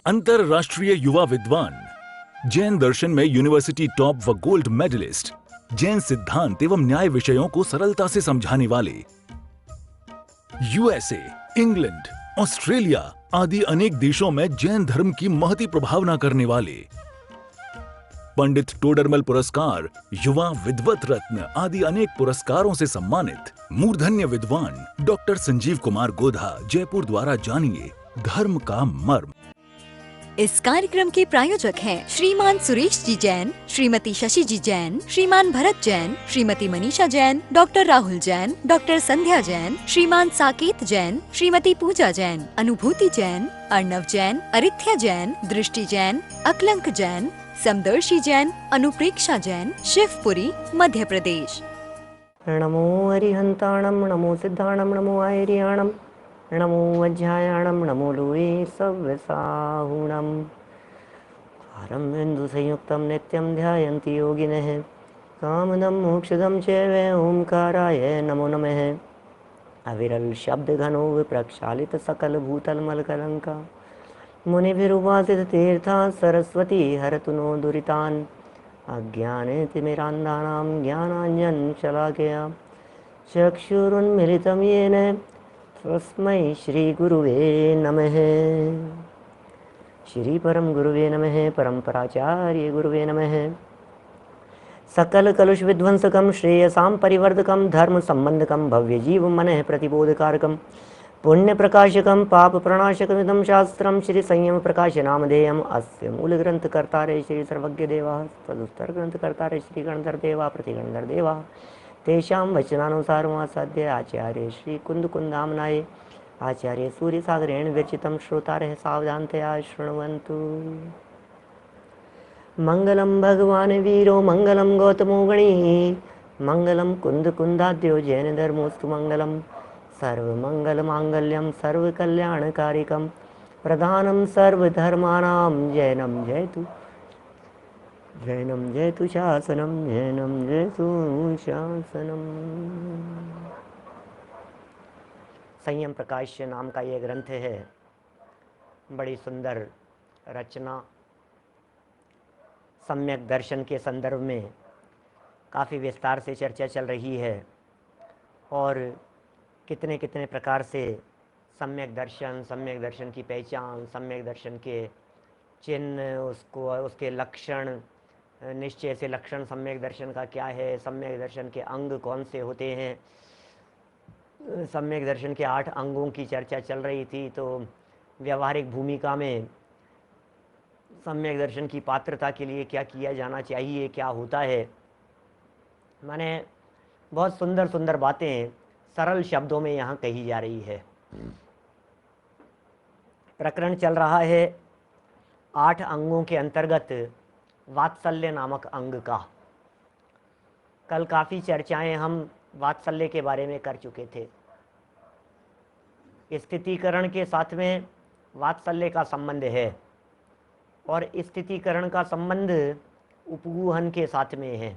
अंतरराष्ट्रीय युवा विद्वान, जैन दर्शन में यूनिवर्सिटी टॉप व गोल्ड मेडलिस्ट, जैन सिद्धांत एवं न्याय विषयों को सरलता से समझाने वाले, यूएसए, इंग्लैंड, ऑस्ट्रेलिया आदि अनेक देशों में जैन धर्म की महती प्रभावना करने वाले, पंडित टोडरमल पुरस्कार, युवा विद्वत रत्न आदि अनेक पुरस्कारों से सम्मानित मूर्धन्य विद्वान डॉक्टर संजीव कुमार गोधा जयपुर द्वारा जानिए धर्म का मर्म। इस कार्यक्रम के प्रायोजक हैं श्रीमान सुरेश जी जैन, श्रीमती शशि जी जैन, श्रीमान भरत जैन, श्रीमती मनीषा जैन, डॉक्टर राहुल जैन, डॉक्टर संध्या जैन, श्रीमान साकेत जैन, श्रीमती पूजा जैन, अनुभूति जैन, अर्णव जैन, अरिथ्या जैन, दृष्टि जैन, अकलंक जैन, समदर्शी जैन, अनुप्रेक्षा जैन, शिवपुरी, मध्य प्रदेश। नमो अरिहंताणम, नमो सिद्धाणम, नमो आयरियाणम, नमो वज्रायाणम, नमो लोये सव्यसाहुणम। हारम बिंदु संयुक्तम नित्यम ध्यायन्ति योगिनः, कामदम मोक्षदम चैव ओंकाराय नमो नमः। अविरल शब्द घनो विप्रक्षालित सकल भूतल मलकलंका, मुनिभिरुपासित तीर्था सरस्वती हरतु नो दुरितान्। अज्ञानतिमिरान्धानां ज्ञानाञ्जन शलाकया चक्षुरुन्मिलितं येन तस्मै श्री गुरुवे नमः। श्री परम गुरुवे नमः, परम्पराचार्य गुरुवे नमः। सकल कलुष विध्वंसकं, श्रेयसां परिवर्धकं, धर्म संबंधकं, भव्य जीव मनः प्रतिबोधकारकं, पुण्य प्रकाशकं, पाप प्रणाशकमिदं शास्त्रं, श्री संयम प्रकाश नामधेयम्। अस्य मूल ग्रंथ कर्तारे श्री सर्वज्ञ देवा, तदुत्तर ग्रंथ कर्तारे श्री गणधर देवा, प्रतिगणधर देवा। तेषां वचनानुसारमासाद्य आचार्य श्री कुंदामनाय आचार्य सूर्य सागरेण विरचितं श्रोतारः सावधानतया शृण्वन्तु। मंगलम भगवान वीरो, मंगलम गौतमो गणी, मंगलम कुंदाद्यो जैन धर्मोस्तु मंगलम। सर्वमंगल मांगल्यम सर्वकल्याणकारिकम, प्रधानम सर्वधर्माणां जैनम जयतु, जैनम जयतु शासनम, जैनम जयतु शासनम। संयम प्रकाश नाम का ये ग्रंथ है, बड़ी सुंदर रचना। सम्यक दर्शन के संदर्भ में काफ़ी विस्तार से चर्चा चल रही है और कितने कितने प्रकार से सम्यक दर्शन की पहचान, सम्यक दर्शन के चिन्ह, उसको उसके लक्षण, निश्चय से लक्षण सम्यक दर्शन का क्या है, सम्यक दर्शन के अंग कौन से होते हैं। सम्यक दर्शन के 8 अंगों की चर्चा चल रही थी, तो व्यवहारिक भूमिका में सम्यक दर्शन की पात्रता के लिए क्या किया जाना चाहिए, क्या होता है, माने बहुत सुंदर सुंदर बातें सरल शब्दों में यहाँ कही जा रही है। प्रकरण चल रहा है 8 अंगों के अंतर्गत वात्सल्य नामक अंग का। कल काफ़ी चर्चाएं हम वात्सल्य के बारे में कर चुके थे। स्थितीकरण के साथ में वात्सल्य का संबंध है और स्थितीकरण का संबंध उपगूहन के साथ में है।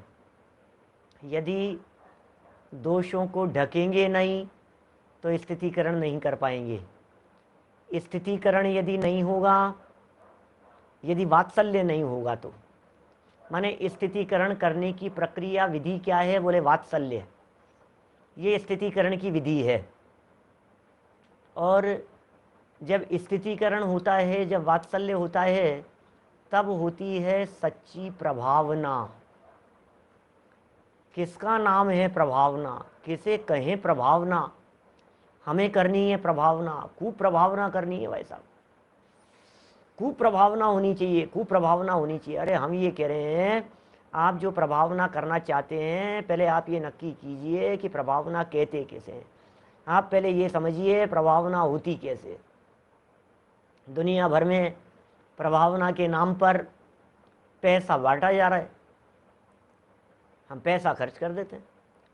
यदि दोषों को ढकेंगे नहीं तो स्थितीकरण नहीं कर पाएंगे। स्थितीकरण यदि नहीं होगा, यदि वात्सल्य नहीं होगा, तो माने स्थितीकरण करने की प्रक्रिया विधि क्या है, बोले वात्सल्य। ये स्थितीकरण की विधि है। और जब स्थितीकरण होता है, जब वात्सल्य होता है, तब होती है सच्ची प्रभावना। किसका नाम है प्रभावना, किसे कहें प्रभावना? हमें करनी है प्रभावना, कुप्रभावना करनी है। भाई साहब, कुप्रभावना होनी चाहिए, कुप्रभावना होनी चाहिए। अरे हम ये कह रहे हैं, आप जो प्रभावना करना चाहते हैं, पहले आप ये नक्की कीजिए कि प्रभावना कहते कैसे हैं। आप पहले ये समझिए प्रभावना होती कैसे। दुनिया भर में प्रभावना के नाम पर पैसा बांटा जा रहा है, हम पैसा खर्च कर देते हैं।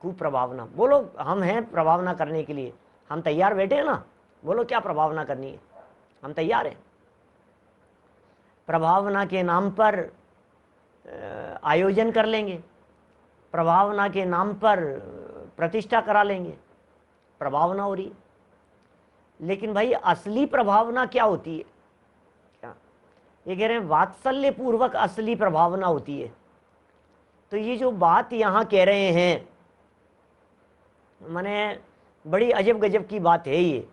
कुप्रभावना, बोलो हम हैं प्रभावना करने के लिए, हम तैयार बैठे हैं ना, बोलो क्या प्रभावना करनी है, हम तैयार हैं। प्रभावना के नाम पर आयोजन कर लेंगे, प्रभावना के नाम पर प्रतिष्ठा करा लेंगे, प्रभावना हो रही है। लेकिन भाई असली प्रभावना क्या होती है? ये कह रहे हैं वात्सल्य पूर्वक असली प्रभावना होती है। तो ये जो बात यहाँ कह रहे हैं, माने बड़ी अजब गजब की बात है ये।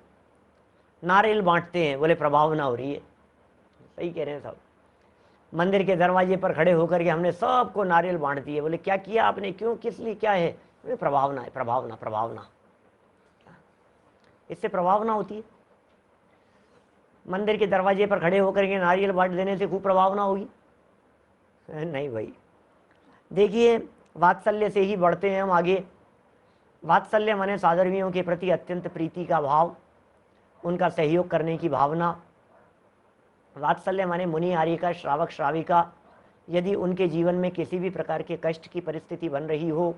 नारियल बांटते हैं, बोले प्रभावना हो रही है। सही कह रहे हैं साहब। मंदिर के दरवाजे पर खड़े होकर के हमने सबको नारियल बांट दिए। बोले क्या किया आपने, क्यों, किस लिए, क्या है? बोले प्रभावना है, प्रभावना, प्रभावना। इससे प्रभावना होती है। मंदिर के दरवाजे पर खड़े होकर के नारियल बांट देने से खूब प्रभावना होगी? नहीं भाई। देखिए, वात्सल्य से ही बढ़ते हैं हम आगे। वात्सल्य माने साधर्मियों के प्रति अत्यंत प्रीति का भाव, उनका सहयोग करने की भावना। वात्सल्य माने मुनि आर्यिका, श्रावक श्राविका, यदि उनके जीवन में किसी भी प्रकार के कष्ट की परिस्थिति बन रही हो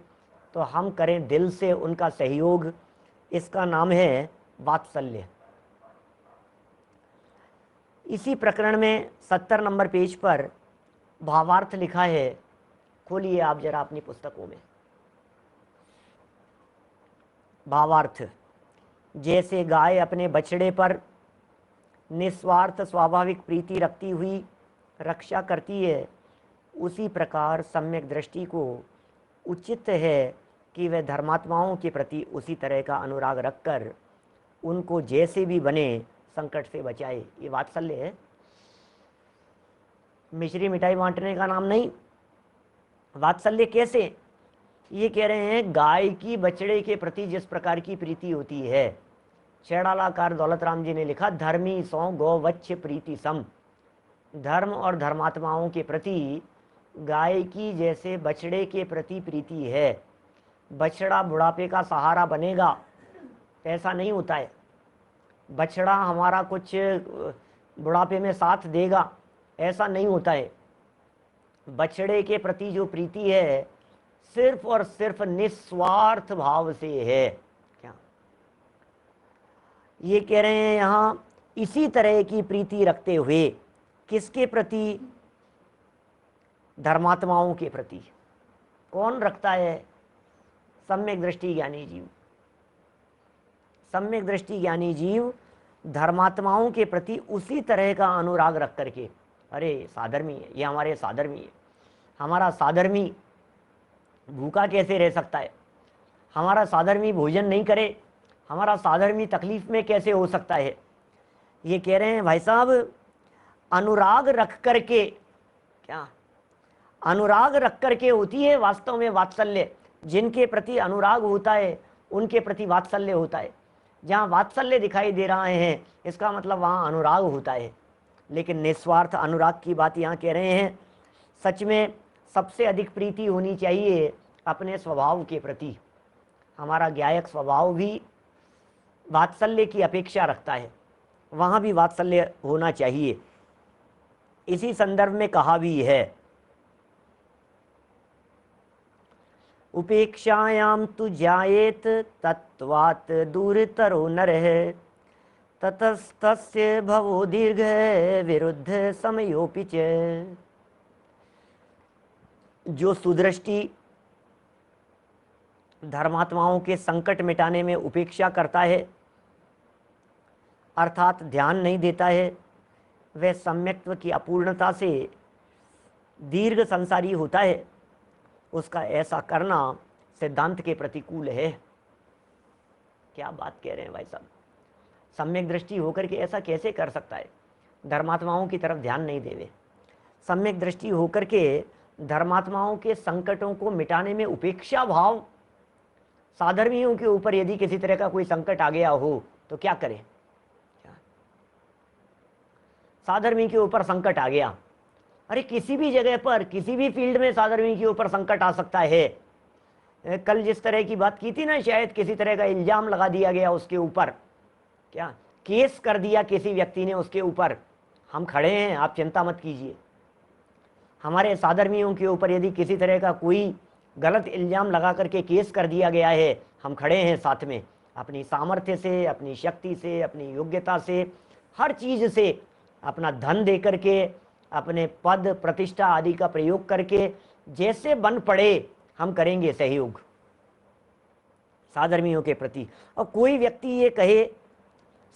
तो हम करें दिल से उनका सहयोग। इसका नाम है वात्सल्य। इसी प्रकरण में 70 नंबर पेज पर भावार्थ लिखा है। खोलिए आप जरा अपनी पुस्तकों में। भावार्थ, जैसे गाय अपने बछड़े पर निस्वार्थ स्वाभाविक प्रीति रखती हुई रक्षा करती है, उसी प्रकार सम्यक दृष्टि को उचित है कि वह धर्मात्माओं के प्रति उसी तरह का अनुराग रखकर उनको जैसे भी बने संकट से बचाए। ये वात्सल्य है, मिश्री मिठाई बांटने का नाम नहीं। वात्सल्य कैसे? ये कह रहे हैं गाय की बछड़े के प्रति जिस प्रकार की प्रीति होती है। छेड़ालाकार दौलत राम जी ने लिखा, धर्मी सौ गौवच्छ प्रीति सम। धर्म और धर्मात्माओं के प्रति गाय की जैसे बछड़े के प्रति प्रीति है। बछड़ा बुढ़ापे का सहारा बनेगा ऐसा नहीं होता है। बछड़ा हमारा कुछ बुढ़ापे में साथ देगा ऐसा नहीं होता है। बछड़े के प्रति जो प्रीति है सिर्फ और सिर्फ निस्वार्थ भाव से है। क्या ये कह रहे हैं यहाँ? इसी तरह की प्रीति रखते हुए किसके प्रति? धर्मात्माओं के प्रति। कौन रखता है? सम्यक दृष्टि ज्ञानी जीव। सम्यक दृष्टि ज्ञानी जीव धर्मात्माओं के प्रति उसी तरह का अनुराग रख करके, अरे साधर्मी है, ये हमारे साधर्मी है, हमारा साधर्मी भूखा कैसे रह सकता है, हमारा साधर्मी भोजन नहीं करे, हमारा साधर्मी तकलीफ में कैसे हो सकता है। ये कह रहे हैं भाई साहब, अनुराग रख करके, क्या अनुराग रख करके होती है वास्तव में वात्सल्य। जिनके प्रति अनुराग होता है उनके प्रति वात्सल्य होता है। जहाँ वात्सल्य दिखाई दे रहा है इसका मतलब वहाँ अनुराग होता है। लेकिन निस्वार्थ अनुराग की बात यहाँ कह रहे हैं। सच में सबसे अधिक प्रीति होनी चाहिए अपने स्वभाव के प्रति। हमारा ज्ञायक स्वभाव भी वात्सल्य की अपेक्षा रखता है, वहाँ भी वात्सल्य होना चाहिए। इसी संदर्भ में कहा भी है, उपेक्षायाम तु जायेत तत्वात् दूरतरो नरः ततस्तस्य भवो दीर्घ विरुद्ध समयोपि च। जो सुदृष्टि धर्मात्माओं के संकट मिटाने में उपेक्षा करता है अर्थात ध्यान नहीं देता है, वह सम्यक्त्व की अपूर्णता से दीर्घ संसारी होता है। उसका ऐसा करना सिद्धांत के प्रतिकूल है। क्या बात कह रहे हैं भाई साहब? सम्यक दृष्टि होकर के ऐसा कैसे कर सकता है? धर्मात्माओं की तरफ ध्यान नहीं देवे, सम्यक दृष्टि होकर के धर्मात्माओं के संकटों को मिटाने में उपेक्षा भाव। साधर्मियों के ऊपर यदि किसी तरह का कोई संकट आ गया हो तो क्या करें? साधर्मी के ऊपर संकट आ गया, अरे किसी भी जगह पर किसी भी फील्ड में साधर्मी के ऊपर संकट आ सकता है। कल जिस तरह की बात की थी ना, शायद किसी तरह का इल्जाम लगा दिया गया उसके ऊपर, क्या केस कर दिया किसी व्यक्ति ने उसके ऊपर। हम खड़े हैं, आप चिंता मत कीजिए। हमारे साधर्मियों के ऊपर यदि किसी तरह का कोई गलत इल्जाम लगा करके केस कर दिया गया है, हम खड़े हैं साथ में, अपनी सामर्थ्य से, अपनी शक्ति से, अपनी योग्यता से, हर चीज से, अपना धन दे करके, अपने पद प्रतिष्ठा आदि का प्रयोग करके जैसे बन पड़े हम करेंगे सहयोग साधर्मियों के प्रति। और कोई व्यक्ति ये कहे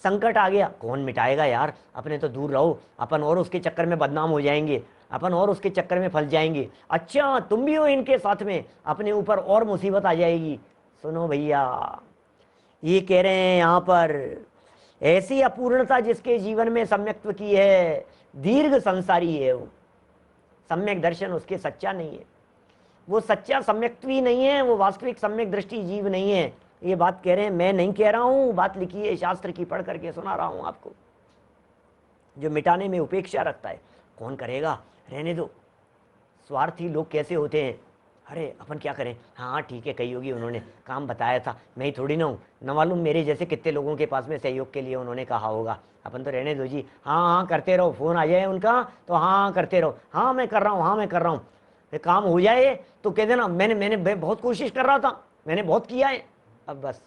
संकट आ गया, कौन मिटाएगा यार, अपने तो दूर रहो, अपन और उसके चक्कर में बदनाम हो जाएंगे, अपन और उसके चक्कर में फंस जाएंगे। अच्छा तुम भी हो इनके साथ में, अपने ऊपर और मुसीबत आ जाएगी। सुनो भैया, ये कह रहे हैं यहाँ पर, ऐसी अपूर्णता जिसके जीवन में सम्यक्त्व की है, दीर्घ संसारी है वो। सम्यक दर्शन उसके सच्चा नहीं है, वो सच्चा सम्यक्त्वी नहीं है, वो वास्तविक सम्यक दृष्टि जीव नहीं है। ये बात कह रहे हैं, मैं नहीं कह रहा हूं, बात लिखी है शास्त्र की, पढ़ करके सुना रहा हूं आपको। जो मिटाने में उपेक्षा रखता है, कौन करेगा, रहने दो। स्वार्थी लोग कैसे होते हैं, अरे अपन क्या करें, हाँ ठीक है, कही होगी उन्होंने, काम बताया था, मैं ही थोड़ी ना हूँ, न मालूम मेरे जैसे कितने लोगों के पास में सहयोग के लिए उन्होंने कहा होगा, अपन तो रहने दो जी, हाँ हाँ करते रहो, फोन आ जाए उनका तो हाँ हाँ करते रहो, हाँ मैं कर रहा हूँ, हाँ मैं कर रहा हूँ। काम हो जाए तो कह देना मैंने बहुत कोशिश कर रहा था, मैंने बहुत किया है, अब बस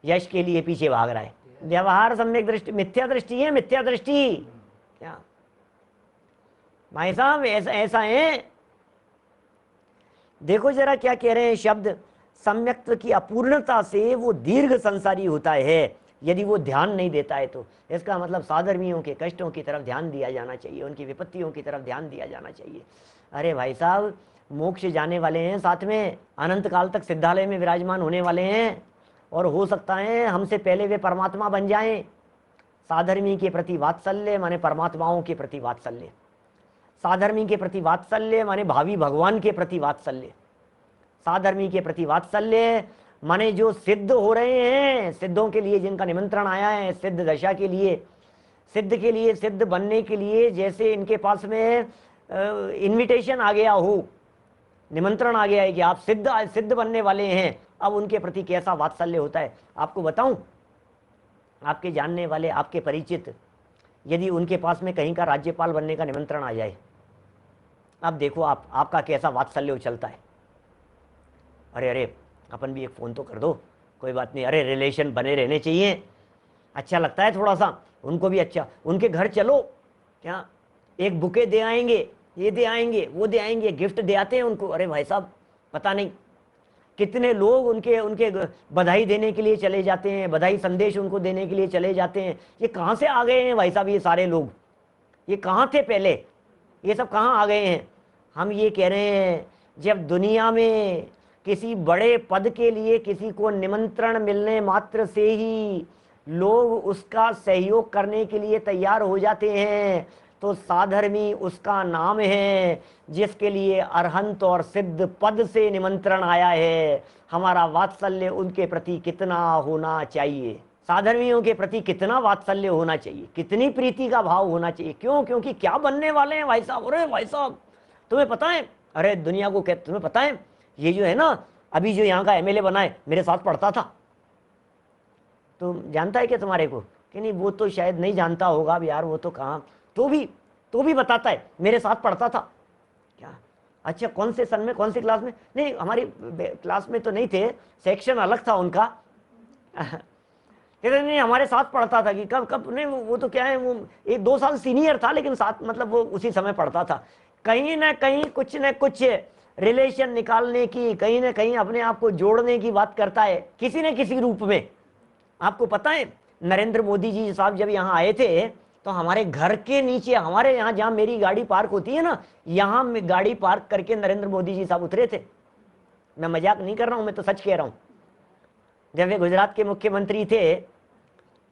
यश के लिए पीछे भाग रहा है। व्यवहार सम्यक दृष्टि मिथ्या दृष्टि है, मिथ्या दृष्टि। क्या भाई साहब, ऐसा है, देखो जरा क्या कह रहे हैं शब्द, सम्यक्त्व की अपूर्णता से वो दीर्घ संसारी होता है यदि वो ध्यान नहीं देता है तो। इसका मतलब साधर्मियों के कष्टों की तरफ ध्यान दिया जाना चाहिए, उनकी विपत्तियों की तरफ ध्यान दिया जाना चाहिए। अरे भाई साहब, मोक्ष जाने वाले हैं, साथ में अनंत काल तक सिद्धालय में विराजमान होने वाले हैं, और हो सकता है हमसे पहले वे परमात्मा बन जाएं। साधर्मी के प्रति वात्सल्य माने परमात्माओं के प्रति वात्सल्य, साधर्मी के प्रति वात्सल्य माने भावी भगवान के प्रति वात्सल्य, साधर्मी के प्रति वात्सल्य माने जो सिद्ध हो रहे हैं, सिद्धों के लिए जिनका निमंत्रण आया है, सिद्ध दशा के लिए, सिद्ध के लिए, सिद्ध बनने के लिए, जैसे इनके पास में इनविटेशन आ गया हो, निमंत्रण आ गया है कि आप सिद्ध बनने वाले हैं, अब उनके प्रति कैसा वात्सल्य होता है आपको बताऊं। आपके जानने वाले, आपके परिचित, यदि उनके पास में कहीं का राज्यपाल बनने का निमंत्रण आ जाए, अब देखो आपका कैसा वात्सल्य उछलता है। अरे अरे अपन भी एक फ़ोन तो कर दो, कोई बात नहीं, अरे रिलेशन बने रहने चाहिए, अच्छा लगता है थोड़ा सा, उनको भी अच्छा, उनके घर चलो, क्या एक बुके दे आएंगे, ये दे आएंगे, वो दे आएंगे, गिफ्ट दे आते हैं उनको। अरे भाई साहब, पता नहीं कितने लोग उनके बधाई देने के लिए चले जाते हैं, बधाई संदेश उनको देने के लिए चले जाते हैं। ये कहाँ से आ गए हैं भाई साहब, ये सारे लोग, ये कहाँ थे पहले, ये सब कहाँ आ गए हैं। हम ये कह रहे हैं, जब दुनिया में किसी बड़े पद के लिए किसी को निमंत्रण मिलने मात्र से ही लोग उसका सहयोग करने के लिए तैयार हो जाते हैं, तो साधर्मी उसका नाम है जिसके लिए अरहंत और सिद्ध पद से निमंत्रण आया है। हमारा वात्सल्य उनके प्रति कितना होना चाहिए, साधर्मियों के प्रति कितना वात्सल्य होना चाहिए, कितनी प्रीति का भाव होना चाहिए। क्यों? क्योंकि क्या बनने वाले हैं भाई साहब। अरे भाई साहब, तुम्हें पता है, अरे दुनिया को क्या तुम्हें पता है, ये जो है ना, अभी जो यहाँ का एमएलए बना है, मेरे साथ पढ़ता था। तो जानता है क्या तुम्हारे को कि नहीं? वो तो शायद नहीं जानता होगा यार, वो तो कहाँ, तो भी बताता है मेरे साथ पढ़ता था। क्या? अच्छा, कौन से सन में, कौन सी क्लास में? नहीं, हमारी क्लास में तो नहीं थे, सेक्शन अलग था उनका। कहते नहीं हमारे साथ पढ़ता था। कि कब कब? नहीं, वो तो क्या है, वो 1-2 साल सीनियर था, लेकिन साथ मतलब वो उसी समय पढ़ता था। कहीं ना कहीं कुछ न कुछ रिलेशन निकालने की, कहीं ना कहीं अपने आप को जोड़ने की बात करता है किसी न किसी रूप में। आपको पता है, नरेंद्र मोदी जी साहब जब यहाँ आए थे तो हमारे घर के नीचे, हमारे यहाँ जहाँ मेरी गाड़ी पार्क होती है ना, यहाँ में गाड़ी पार्क करके नरेंद्र मोदी जी साहब उतरे थे। मैं मजाक नहीं कर रहा हूँ, मैं तो सच कह रहा हूँ। जब वे गुजरात के मुख्यमंत्री थे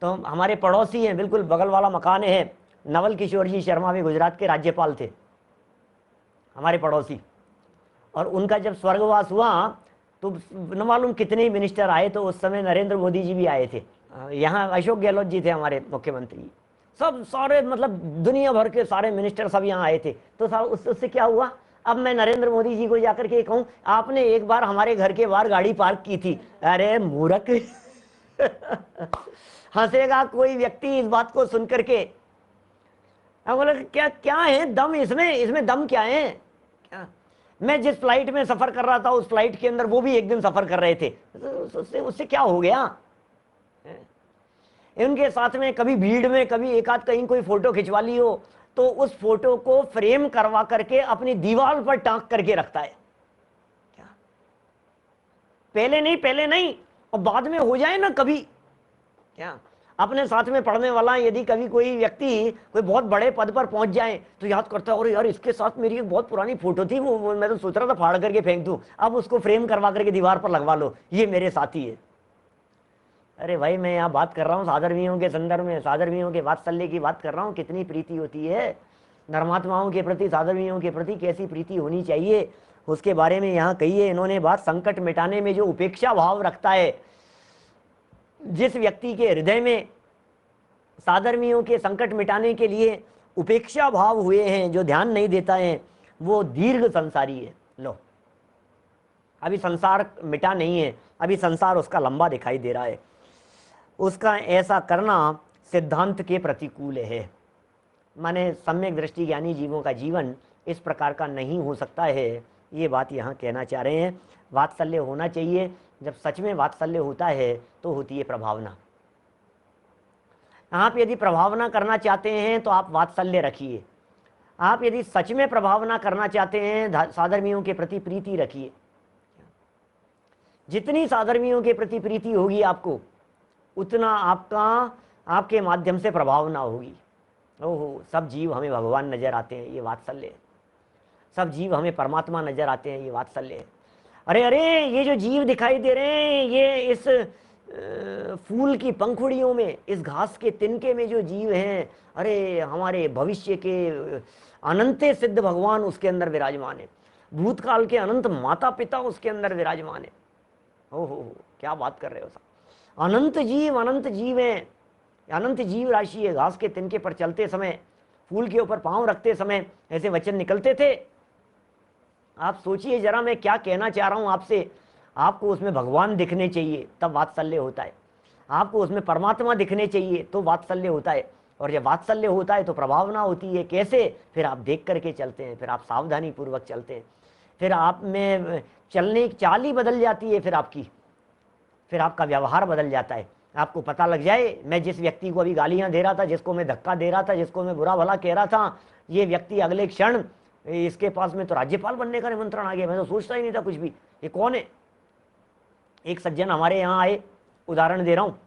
तो हमारे पड़ोसी हैं, बिल्कुल बगल वाला मकान है, नवल किशोर जी शर्मा, वे गुजरात के राज्यपाल थे, हमारे पड़ोसी। और उनका जब स्वर्गवास हुआ तो न मालूम कितने मिनिस्टर आए, तो उस समय नरेंद्र मोदी जी भी आए थे। यहाँ अशोक गहलोत जी थे हमारे मुख्यमंत्री, सब सारे मतलब दुनिया भर के सारे मिनिस्टर सब यहाँ आए थे। तो उससे क्या हुआ, अब मैं नरेंद्र मोदी जी को जाकर के कहूँ आपने एक बार हमारे घर के बाहर गाड़ी पार्क की थी, अरे मूर्ख हंसेगा कोई व्यक्ति इस बात को सुन करके। अब बोला क्या क्या है दम इसमें दम क्या है? क्या? मैं जिस फ्लाइट में सफर कर रहा था, उस फ्लाइट के अंदर वो भी एक दिन सफर कर रहे थे, उससे क्या हो गया? इनके साथ में कभी भीड़ में कभी एक आध कहीं कोई फोटो खिंचवा ली हो तो उस फोटो को फ्रेम करवा करके अपनी दीवार पर टांग करके रखता है। क्या? पहले नहीं और बाद में हो जाए ना कभी। क्या? अपने साथ में पढ़ने वाला यदि कभी कोई व्यक्ति कोई बहुत बड़े पद पर पहुंच जाए तो याद करता है, अरे यार इसके साथ मेरी एक बहुत पुरानी फोटो थी, वो मैं तो सोच रहा था फाड़ करके फेंक दूं, अब उसको फ्रेम करवा करके दीवार पर लगवा लो, ये मेरे साथी है। अरे भाई मैं यहाँ बात कर रहा हूँ साधर्मियों के संदर्भ में, साधर्मियों के वात्सल्य की बात कर रहा हूँ। कितनी प्रीति होती है धर्मात्माओं के प्रति, साधर्मियों के प्रति कैसी प्रीति होनी चाहिए, उसके बारे में यहाँ कही है इन्होंने बात। संकट मिटाने में जो उपेक्षा भाव रखता है, जिस व्यक्ति के हृदय में साधर्मियों के संकट मिटाने के लिए उपेक्षा भाव हुए हैं, जो ध्यान नहीं देता है, वो दीर्घ संसारी है। लो अभी संसार मिटा नहीं है, अभी संसार उसका लंबा दिखाई दे रहा है। उसका ऐसा करना सिद्धांत के प्रतिकूल है। माने सम्यक दृष्टि ज्ञानी जीवों का जीवन इस प्रकार का नहीं हो सकता है, ये बात यहाँ कहना चाह रहे हैं। वात्सल्य होना चाहिए। जब सच में वात्सल्य होता है तो होती है प्रभावना। आप यदि प्रभावना करना चाहते हैं तो आप वात्सल्य रखिए। आप यदि सच में प्रभावना करना चाहते हैं, साधर्मियों के प्रति प्रीति रखिए। जितनी साधर्मियों के प्रति प्रीति होगी आपको, उतना आपके माध्यम से प्रभावना होगी। ओहो, सब जीव हमें भगवान नजर आते हैं, ये वात्सल्य है। सब जीव हमें परमात्मा नजर आते हैं, ये वात्सल्य है। अरे अरे ये जो जीव दिखाई दे रहे हैं, ये इस फूल की पंखुड़ियों में, इस घास के तिनके में जो जीव हैं, अरे हमारे भविष्य के अनंत सिद्ध भगवान उसके अंदर विराजमान है। भूतकाल के अनंत माता पिता उसके अंदर विराजमान है। ओहो, क्या बात कर रहे हो साहब। अनंत जीव हैं, अनंत जीव राशि है। घास के तिनके पर चलते समय, फूल के ऊपर पांव रखते समय ऐसे वचन निकलते थे। आप सोचिए जरा मैं क्या कहना चाह रहा हूं आपसे। आपको उसमें भगवान दिखने चाहिए, तब वात्सल्य होता है। आपको उसमें परमात्मा दिखने चाहिए तो वात्सल्य होता है। और जब वात्सल्य होता है तो प्रभावना होती है। कैसे? फिर आप देख करके चलते हैं, फिर आप सावधानी पूर्वक चलते हैं, फिर आप में चलने की चाल ही बदल जाती है। फिर आपका व्यवहार बदल जाता है। आपको पता लग जाए, मैं जिस व्यक्ति को अभी गालियां दे रहा था, जिसको मैं धक्का दे रहा था, जिसको मैं बुरा भला कह रहा था, ये व्यक्ति अगले क्षण इसके पास में तो राज्यपाल बनने का निमंत्रण आ गया। मैं तो सोचता ही नहीं था कुछ भी, ये कौन है। एक सज्जन हमारे यहाँ आए, उदाहरण दे रहा हूँ।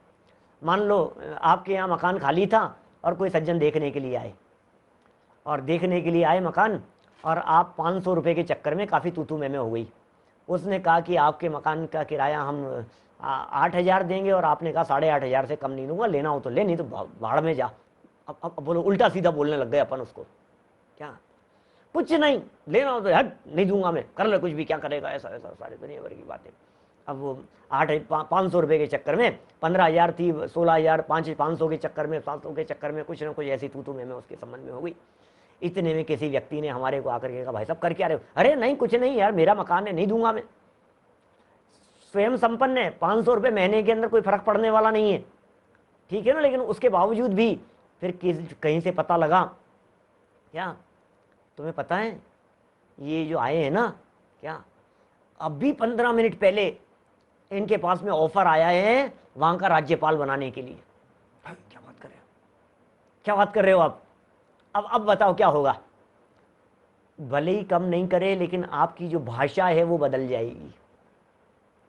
मान लो आपके यहाँ मकान खाली था और कोई सज्जन देखने के लिए आए, और देखने के लिए आए मकान, और आप 500 रुपये के चक्कर में काफ़ी तू मैं हो गई। उसने कहा कि आपके मकान का किराया हम 8,000 देंगे, और आपने कहा 8,500 से कम नहीं दूंगा, लेना हो तो ले, नहीं तो भाड़ में जा। अब बोलो, उल्टा सीधा बोलने लग गए अपन उसको। क्या? कुछ नहीं, लेना हो तो हट, नहीं दूंगा मैं, कर ले कुछ भी, क्या करेगा, ऐसा ऐसा सारी दुनिया भर की बातें। अब वो 500 रुपये के चक्कर में 15,000 थी, 16,000, 500 के चक्कर में, 700 के चक्कर में कुछ ना कुछ ऐसी तू मैं उसके संबंध में हो गई। इतने में किसी व्यक्ति ने हमारे को आकर के कहा, भाई साहब कर क्या रहे हो? अरे नहीं कुछ नहीं यार, मेरा मकान है, नहीं दूंगा मैं। स्वयं संपन्न है, 500 रुपये महीने के अंदर कोई फर्क पड़ने वाला नहीं है, ठीक है ना। लेकिन उसके बावजूद भी फिर कहीं से पता लगा, क्या तुम्हें पता है ये जो आए हैं ना, क्या अभी 15 मिनट पहले इनके पास में ऑफर आया है वहां का राज्यपाल बनाने के लिए। क्या बात कर रहे हो, क्या बात कर रहे हो आप? अब बताओ क्या होगा। भले ही कम नहीं करे, लेकिन आपकी जो भाषा है वो बदल जाएगी।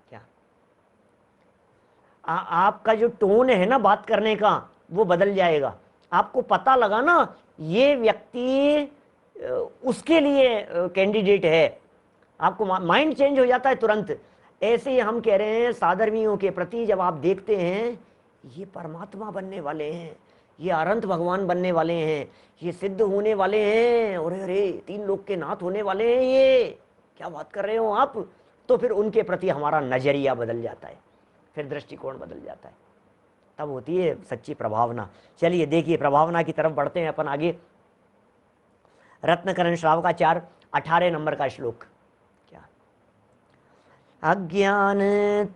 क्या आपका जो टोन है ना बात करने का, वो बदल जाएगा। आपको पता लगा ना ये व्यक्ति उसके लिए कैंडिडेट है, आपको माइंड चेंज हो जाता है तुरंत। ऐसे ही हम कह रहे हैं साधर्मियों के प्रति, जब आप देखते हैं ये परमात्मा बनने वाले हैं, ये अनंत भगवान बनने वाले हैं, ये सिद्ध होने वाले हैं, और अरे 3 लोक के नाथ होने वाले हैं, ये क्या बात कर रहे हो आप, तो फिर उनके प्रति हमारा नजरिया बदल जाता है, फिर दृष्टिकोण बदल जाता है, तब होती है सच्ची प्रभावना। चलिए देखिए, प्रभावना की तरफ बढ़ते हैं अपन आगे। रत्नकरण श्रावकाचार्य 18 नंबर का श्लोक। क्या? अज्ञान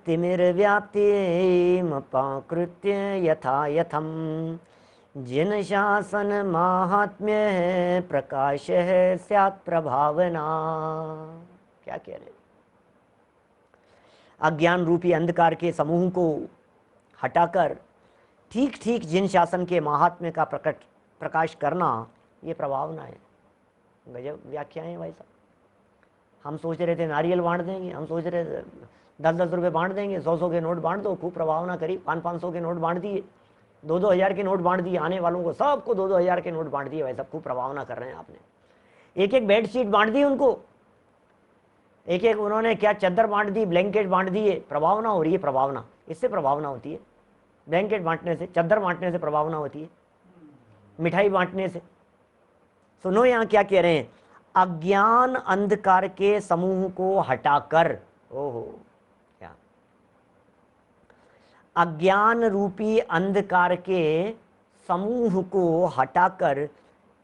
तिमिर्व्याप्तिमपाकृत्य यथा यथम जिन शासन माहात्म्य प्रकाश है स्यात् प्रभावना। क्या कह रहे? अज्ञान रूपी अंधकार के समूह को हटाकर ठीक ठीक जिन शासन के महात्म्य का प्रकाश करना, ये प्रभावना है। गजब व्याख्या है भाई साहब। हम सोच रहे थे नारियल बांट देंगे, हम सोच रहे थे 10-10 रुपये बांट देंगे, 100-100 के नोट बांट दो, खूब प्रभावना करी, 500-500 के नोट बांट दिए, 2-2 हज़ार के नोट बांट दिए आने वालों को, सबको 2-2 हज़ार के नोट बांट दिए। भाई सब खूब प्रभावना कर रहे हैं आपने। एक एक बेडशीट बांट दी उनको, एक एक उन्होंने क्या चादर बांट दी, ब्लैंकेट बांट दिए। प्रभावना हो रही है, प्रभावना, इससे प्रभावना होती है। ब्लैंकेट बांटने से, चादर बांटने से प्रभावना होती है, मिठाई बांटने से। सुनो यहाँ क्या कह रहे हैं, अज्ञान अंधकार के समूह को हटाकर, ओहो क्या, अज्ञान रूपी अंधकार के समूह को हटाकर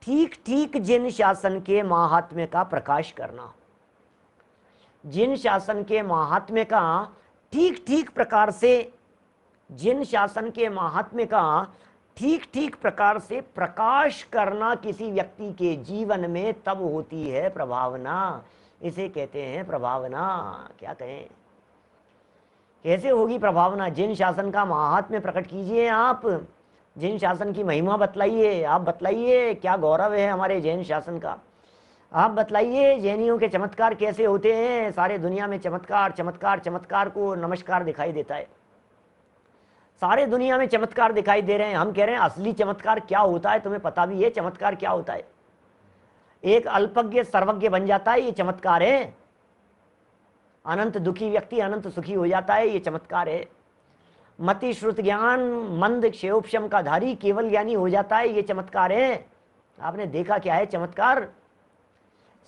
ठीक ठीक जिन शासन के महात्म्य का प्रकाश करना। जिन शासन के महात्म्य का ठीक ठीक प्रकार से, जिन शासन के महात्म्य का ठीक ठीक प्रकार से प्रकाश करना किसी व्यक्ति के जीवन में, तब होती है प्रभावना। इसे कहते हैं प्रभावना। क्या कहें, कैसे होगी प्रभावना? जिन शासन का महात्म्य प्रकट कीजिए आप, जिन शासन की महिमा बतलाइए। आप बतलाइए क्या गौरव है हमारे जैन शासन का। आप बतलाइए जैनियों के चमत्कार कैसे होते हैं। सारे दुनिया में चमत्कार चमत्कार चमत्कार को नमस्कार दिखाई देता है। सारे दुनिया में चमत्कार दिखाई दे रहे हैं। हम कह रहे हैं असली चमत्कार क्या होता है, तुम्हें पता भी है चमत्कार क्या होता है? एक अल्पज्ञ सर्वज्ञ बन जाता है, ये चमत्कार है। अनंत दुखी व्यक्ति अनंत सुखी हो जाता है, ये चमत्कार है। मति श्रुत ज्ञान मंद क्षेयोपशम का धारी केवल ज्ञानी हो जाता है, ये चमत्कार है। आपने देखा क्या है चमत्कार?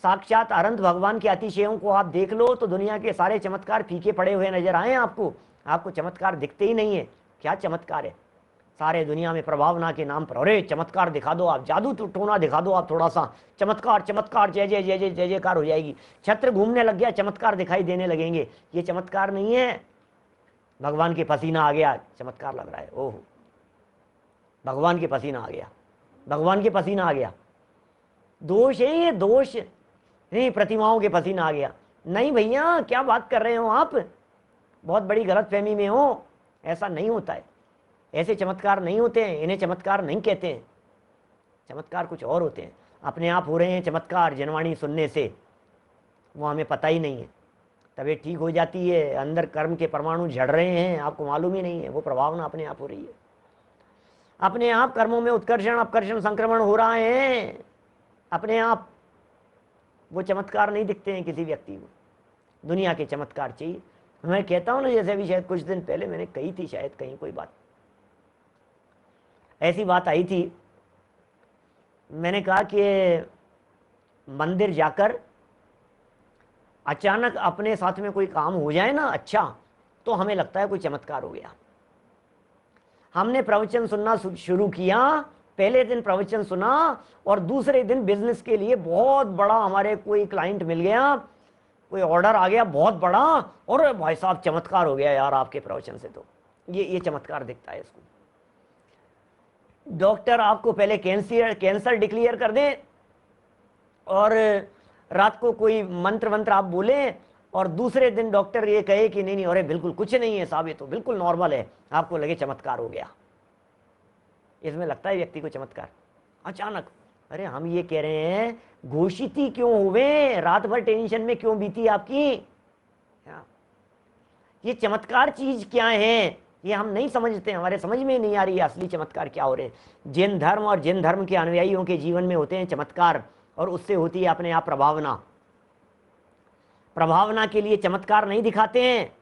साक्षात अनंत भगवान के अतिशयों को आप देख लो तो दुनिया के सारे चमत्कार फीके पड़े हुए नजर आए आपको। आपको चमत्कार दिखते ही नहीं है। क्या चमत्कार है? सारे दुनिया में प्रभावना के नाम पर, अरे चमत्कार दिखा दो आप, जादू टोना दिखा दो आप थोड़ा सा, चमत्कार चमत्कार जय जय जय जय जय जयकार हो जाएगी। छत्र घूमने लग गया, चमत्कार दिखाई देने लगेंगे। ये चमत्कार नहीं है। भगवान के पसीना आ गया, चमत्कार लग रहा है। ओहो, भगवान के पसीना आ गया, भगवान के पसीना आ गया। दोष है ये, दोष नहीं। प्रतिमाओं के पसीना आ गया, नहीं भैया, क्या बात कर रहे हो आप? बहुत बड़ी गलतफहमी में हो। ऐसा नहीं होता है, ऐसे चमत्कार नहीं होते हैं। इन्हें चमत्कार नहीं कहते हैं। चमत्कार कुछ और होते हैं। अपने आप हो रहे हैं चमत्कार जनवाणी सुनने से, वो हमें पता ही नहीं है। तबीयत ठीक हो जाती है, अंदर कर्म के परमाणु झड़ रहे हैं, आपको मालूम ही नहीं है। वो प्रभावना अपने आप हो रही है। अपने आप कर्मों में उत्कर्षण अपकर्षण संक्रमण हो रहा है अपने आप। वो चमत्कार नहीं दिखते हैं किसी व्यक्ति को। दुनिया के चमत्कार चाहिए। मैं कहता हूं ना, जैसे अभी शायद कुछ दिन पहले मैंने कही थी, शायद कहीं कोई बात, ऐसी बात आई थी। मैंने कहा कि मंदिर जाकर अचानक अपने साथ में कोई काम हो जाए ना अच्छा, तो हमें लगता है कोई चमत्कार हो गया। हमने प्रवचन सुनना शुरू किया, पहले दिन प्रवचन सुना और दूसरे दिन बिजनेस के लिए बहुत बड़ा हमारे कोई क्लाइंट मिल गया, कोई ऑर्डर आ गया बहुत बड़ा, और भाई साहब चमत्कार हो गया यार आपके प्रवचन से। तो ये चमत्कार दिखता है इसको। डॉक्टर आपको पहले कैंसर डिक्लेयर कर दे और रात को कोई मंत्र आप बोले और दूसरे दिन डॉक्टर ये कहे कि नहीं अरे बिल्कुल कुछ नहीं है साहब, ये तो बिल्कुल नॉर्मल है, आपको लगे चमत्कार हो गया। इसमें लगता है व्यक्ति को चमत्कार अचानक। अरे हम ये कह रहे हैं घोषित ही क्यों हुए, रात भर टेंशन में क्यों बीती आपकी? ये चमत्कार चीज क्या है, ये हम नहीं समझते, हमारे समझ में नहीं आ रही है असली चमत्कार क्या हो रहे हैं। जैन धर्म और जैन धर्म के अनुयायियों के जीवन में होते हैं चमत्कार, और उससे होती है अपने आप प्रभावना। प्रभावना के लिए चमत्कार नहीं दिखाते हैं,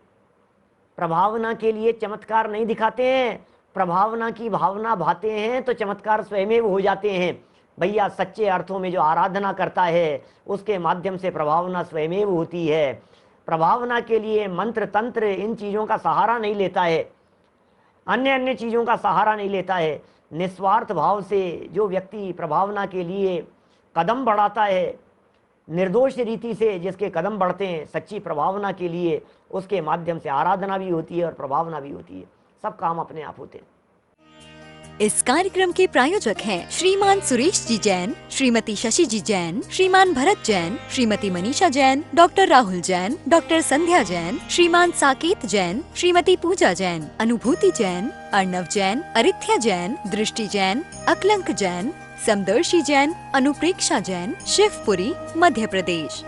प्रभावना के लिए चमत्कार नहीं दिखाते हैं। प्रभावना की भावना भाते हैं तो चमत्कार स्वयं हो जाते हैं। भैया सच्चे अर्थों में जो आराधना करता है उसके माध्यम से प्रभावना स्वयं होती है। प्रभावना के लिए मंत्र तंत्र इन चीज़ों का सहारा नहीं लेता है, अन्य चीज़ों का सहारा नहीं लेता है। निस्वार्थ भाव से जो व्यक्ति प्रभावना के लिए कदम बढ़ाता है, निर्दोष रीति से जिसके कदम बढ़ते हैं सच्ची प्रभावना के लिए, उसके माध्यम से आराधना भी होती है और प्रभावना भी होती है। सब काम अपने आप होते हैं। इस कार्यक्रम के प्रायोजक हैं श्रीमान सुरेश जी जैन, श्रीमती शशि जी जैन, श्रीमान भरत जैन, श्रीमती मनीषा जैन, डॉक्टर राहुल जैन, डॉक्टर संध्या जैन, श्रीमान साकेत जैन, श्रीमती पूजा जैन, अनुभूति जैन, अर्णव जैन, अरिथ्या जैन, दृष्टि जैन, अकलंक जैन, समदर्शी जैन, अनुप्रेक्षा जैन, शिवपुरी, मध्य प्रदेश।